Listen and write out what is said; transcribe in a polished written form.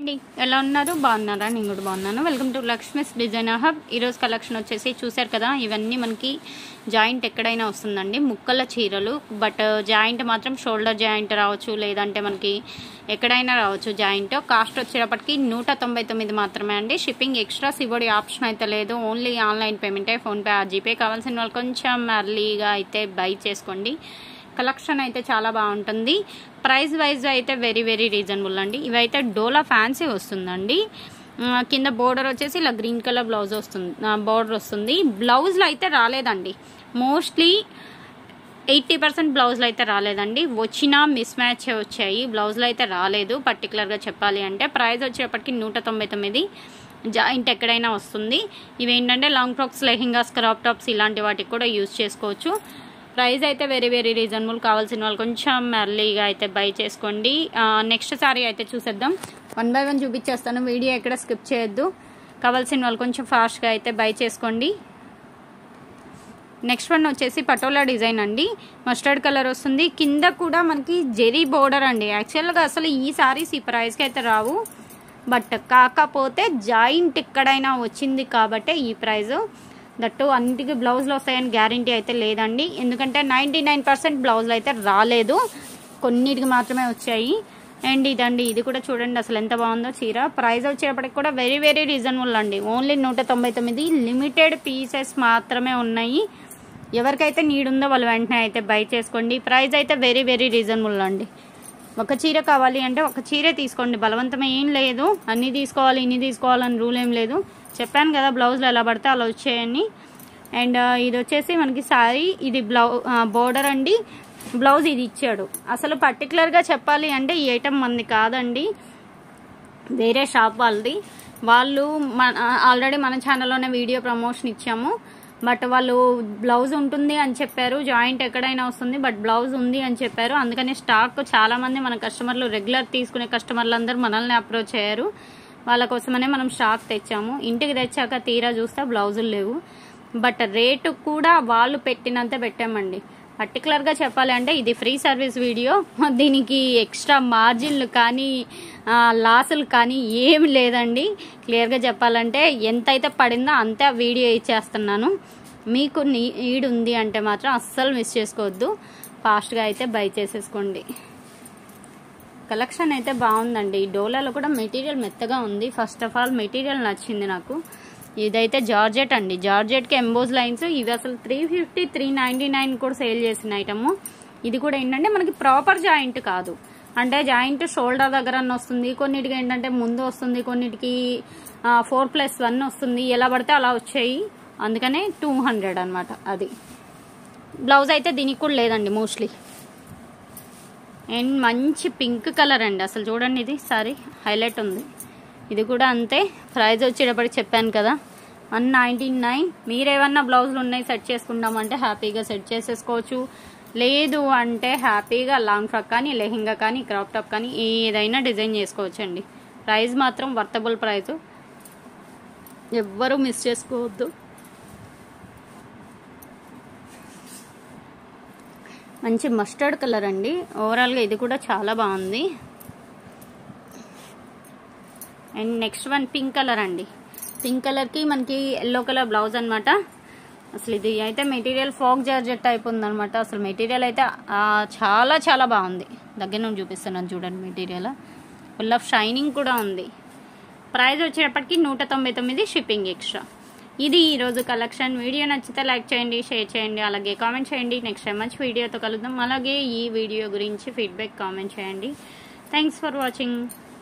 అండి ఎలా ఉన్నారు బాగున్నారా నేను కూడా బాగున్నాను welcome to Lakshmi's designer hub ఈ రోజు కలెక్షన్ వచ్చేసి చూశారు కదా ఇవన్నీ మనకి జాయింట్ ఎక్కడైనా వస్తుందండి ముక్కల చీరలు బట్ జాయింట్ మాత్రం షోల్డర్ జాయింట్ రావచ్చు లేదంటే మనకి ఎక్కడైనా రావచ్చు జాయింట్ కాస్ట్ వచ్చేటప్పటికి 199 మాత్రమే అండి షిప్పింగ్ ఎక్స్ట్రా సివోడి ఆప్షన్ అయితే లేదు ఓన్లీ ఆన్లైన్ పేమెంటే ఫోన్పే జీపే కావాల్సిన వాళ్ళు కొంచెం ఎర్లీగా అయితే బై చేసుకోండి కలెక్షన్ అయితే చాలా బాగుంటుంది ప్రైస్ వైజ్ అయితే వెరీ రీజనబుల్ అండి ఇవైతే డోలా ఫ్యాన్సీ వస్తుందండి కింద బోర్డర్ వచ్చేసి ఇలా గ్రీన్ కలర్ బ్లౌజ్ వస్తుంది బోర్డర్ వస్తుంది బ్లౌజ్లో అయితే రాలేదండి మోస్ట్లీ 80% బ్లౌజ్లో అయితే రాలేదండి వచ్చినా మిస్ మ్యాచ్ వచ్చాయి బ్లౌజ్లో అయితే రాలేదు పర్టికులర్గా చెప్పాలి అంటే ప్రైస్ వచ్చేటప్పటికి 199 జాయింట్ ఎక్కడైనా వస్తుంది ఇవేంటంటే long frocks lehengas crop tops ఇలాంటి వాటికి కూడా యూజ్ చేసుకోవచ్చు ప్రైస్ అయితే వెరీ రీజనబుల్ కావాల్సిన వాళ్ళు కొంచెం ఎర్లీగా అయితే బై చేసుకోండి నెక్స్ట్ సారీ అయితే చూసేద్దాం 1 by 1 చూపించేస్తాను వీడియో ఎక్కడ స్కిప్ చేయొద్దు కావాల్సిన వాళ్ళు కొంచెం ఫాస్ట్గా అయితే బై చేసుకోండి నెక్స్ట్ వన్ వచ్చేసి పటోలా డిజైన్ అండి మస్టర్డ్ కలర్ వస్తుంది కింద కూడా మనకి జెరీ బోర్డర్ అండి యాక్చువల్గా అసలు ఈ సారీస్ ఈ ప్రైస్కి అయితే రావు బట్ కాకపోతే జాయింట్ ఎక్కడైనా వచ్చింది కాబట్టి ఈ ప్రైస్ దట్టు అన్నిటికీ బ్లౌజ్లో వస్తాయని గ్యారంటీ అయితే లేదండి ఎందుకంటే 99% బ్లౌజ్లో అయితే రాలేదు కొన్నిటికి మాత్రమే వచ్చాయి అండ్ ఇదండి ఇది కూడా చూడండి అసలు ఎంత బాగుందో చీర ప్రైస్ వచ్చేటప్పటికి కూడా వెరీ రీజనబుల్ అండి ఓన్లీ 199 లిమిటెడ్ పీసెస్ మాత్రమే ఉన్నాయి ఎవరికైతే నీడ్ ఉందో వాళ్ళు వెంటనే అయితే బై చేసుకోండి ప్రైస్ అయితే వెరీ రీజనబుల్ అండి ఒక చీర కావాలి అంటే ఒక చీరే తీసుకోండి బలవంతం ఏం లేదు అన్నీ తీసుకోవాలి ఇన్ని తీసుకోవాలని రూల్ ఏం లేదు చెప్పాను కదా బ్లౌజ్లో ఎలా పడితే అలా వచ్చేయండి అండ్ ఇది వచ్చేసి మనకి సారీ ఇది బోర్డర్ అండి బ్లౌజ్ ఇది ఇచ్చాడు అసలు పర్టికులర్గా చెప్పాలి అంటే ఈ ఐటమ్ మనది కాదండి వేరే షాప్ వాళ్ళది వాళ్ళు ఆల్రెడీ మన ఛానల్లోనే వీడియో ప్రమోషన్ ఇచ్చాము బట్ వాళ్ళు బ్లౌజ్ ఉంటుంది అని చెప్పారు జాయింట్ ఎక్కడైనా వస్తుంది బట్ బ్లౌజ్ ఉంది అని చెప్పారు అందుకని స్టాక్ చాలా మంది మన కస్టమర్లు రెగ్యులర్ తీసుకునే కస్టమర్లు అందరూ మనల్ని అప్రోచ్ అయ్యారు వాళ్ళ కోసమనే మనం స్టాక్ తెచ్చాము ఇంటికి తెచ్చాక తీరా చూస్తే బ్లౌజులు లేవు బట్ రేటు కూడా వాళ్ళు పెట్టినంత పెట్టామండి పర్టికులర్గా చెప్పాలి అంటే ఇది ఫ్రీ సర్వీస్ వీడియో దీనికి ఎక్స్ట్రా మార్జిన్లు కానీ లాసులు కానీ ఏమి లేదండి క్లియర్గా చెప్పాలంటే ఎంతైతే పడిందో అంతే వీడియో ఇచ్చేస్తున్నాను మీకు నీడ్ ఉంది అంటే మాత్రం అస్సలు మిస్ చేసుకోవద్దు ఫాస్ట్గా అయితే బై చేసేసుకోండి కలెక్షన్ అయితే బాగుందండి డోలాలో కూడా మెటీరియల్ మెత్తగా ఉంది ఫస్ట్ ఆఫ్ ఆల్ మెటీరియల్ నచ్చింది నాకు ఇదైతే జార్జెట్ అండి జార్జెట్కి ఎంబోజ్ లైన్స్ ఇవి అసలు 350 399 కూడా సేల్ చేసిన ఐటమ్ ఇది కూడా ఏంటంటే మనకి ప్రాపర్ జాయింట్ కాదు అంటే జాయింట్ షోల్డర్ దగ్గర వస్తుంది కొన్నిటికి ఏంటంటే ముందు వస్తుంది కొన్నిటికి 4+1 వస్తుంది ఎలా పడితే అలా వచ్చాయి అందుకనే 200 అనమాట అది బ్లౌజ్ అయితే దీనికి కూడా లేదండి మోస్ట్లీ అండ్ మంచి పింక్ కలర్ అండి అసలు చూడండి ఇది సారీ హైలైట్ ఉంది ఇది కూడా అంతే ప్రైస్ వచ్చేటప్పటికి చెప్పాను కదా 199 మీరేమన్నా బ్లౌజులు ఉన్నాయి సెట్ చేసుకుంటామంటే హ్యాపీగా సెట్ చేసేసుకోవచ్చు లేదు అంటే హ్యాపీగా లాంగ్ ఫ్రాక్ కానీ లెహెంగా కానీ క్రాప్ టాప్ కానీ ఏదైనా డిజైన్ చేసుకోవచ్చు అండి ప్రైస్ మాత్రం వర్తబుల్ ప్రైస్ ఎవ్వరూ మిస్ చేసుకోవద్దు మంచి మస్టర్డ్ కలర్ అండి ఓవరాల్గా ఇది కూడా చాలా బాగుంది and next one pink colour అండి పింక్ కలర్కి మనకి ఎల్లో కలర్ బ్లౌజ్ అనమాట అసలు ఇది అయితే మెటీరియల్ ఫాక్ జార్జెట్ టైప్ ఉందనమాట అసలు మెటీరియల్ అయితే చాలా బాగుంది దగ్గర నుంచి చూపిస్తున్నాను చూడండి మెటీరియల్ ఫుల్ ఆఫ్ షైనింగ్ కూడా ఉంది ప్రైస్ వచ్చేటప్పటికి 199 షిప్పింగ్ ఎక్స్ట్రా ఇది ఈరోజు కలెక్షన్ వీడియో నచ్చితే లైక్ చేయండి షేర్ చేయండి అలాగే కామెంట్ చేయండి నెక్స్ట్ టైం మంచి వీడియోతో కలుద్దాం అలాగే ఈ వీడియో గురించి ఫీడ్బ్యాక్ కామెంట్ చేయండి థ్యాంక్స్ ఫర్ వాచింగ్